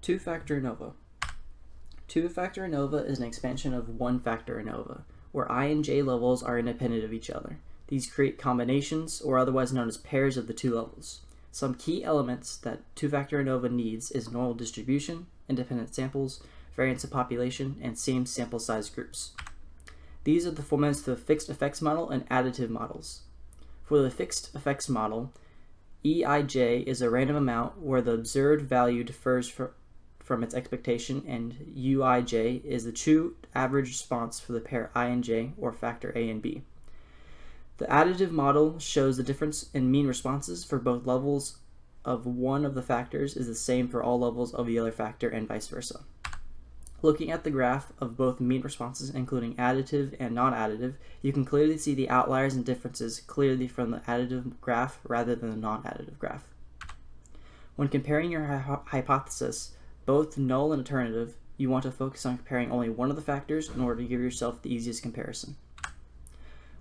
Two-factor ANOVA. Two-factor ANOVA is an expansion of one-factor ANOVA, where I and j levels are independent of each other. These create combinations, or otherwise known as pairs of the two levels. Some key elements that two-factor ANOVA needs is normal distribution, independent samples, variance of population, and same sample size groups. These are the formulas for the fixed effects model and additive models. For the fixed effects model, Eij is a random amount where the observed value differs from its expectation, and Uij is the true average response for the pair I and j, or factor A and B. The additive model shows the difference in mean responses for both levels of one of the factors is the same for all levels of the other factor and vice versa. Looking at the graph of both mean responses, including additive and non-additive, you can clearly see the outliers and differences clearly from the additive graph rather than the non-additive graph. When comparing your hypothesis, both null and alternative, you want to focus on comparing only one of the factors in order to give yourself the easiest comparison.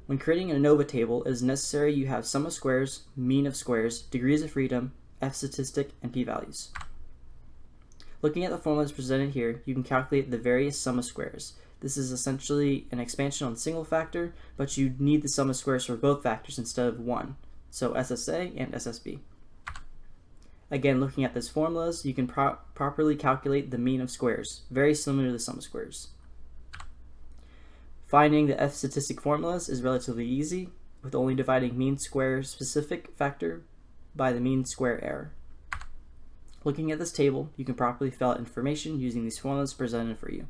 When creating an ANOVA table, it is necessary you have sum of squares, mean of squares, degrees of freedom, f-statistic, and p-values. Looking at the formulas presented here, you can calculate the various sum of squares. This is essentially an expansion on single factor, but you need the sum of squares for both factors instead of one, so SSA and SSB. Again, looking at these formulas, you can properly calculate the mean of squares, very similar to the sum of squares. Finding the f-statistic formulas is relatively easy, with only dividing mean square specific factor by the mean square error. Looking at this table, you can properly fill out information using these formulas presented for you.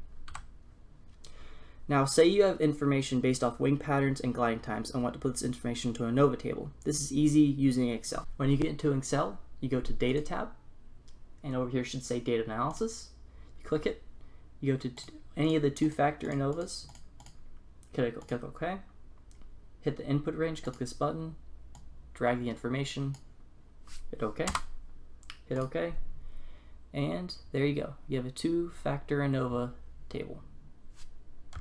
Now, say you have information based off wing patterns and gliding times and want to put this information into an ANOVA table. This is easy using Excel. When you get into Excel, you go to Data tab, and over here it should say Data Analysis. You click it, you go to any of the two-factor ANOVAs, click OK, hit the input range, click this button, drag the information, hit OK, and there you go. You have a two-factor ANOVA table.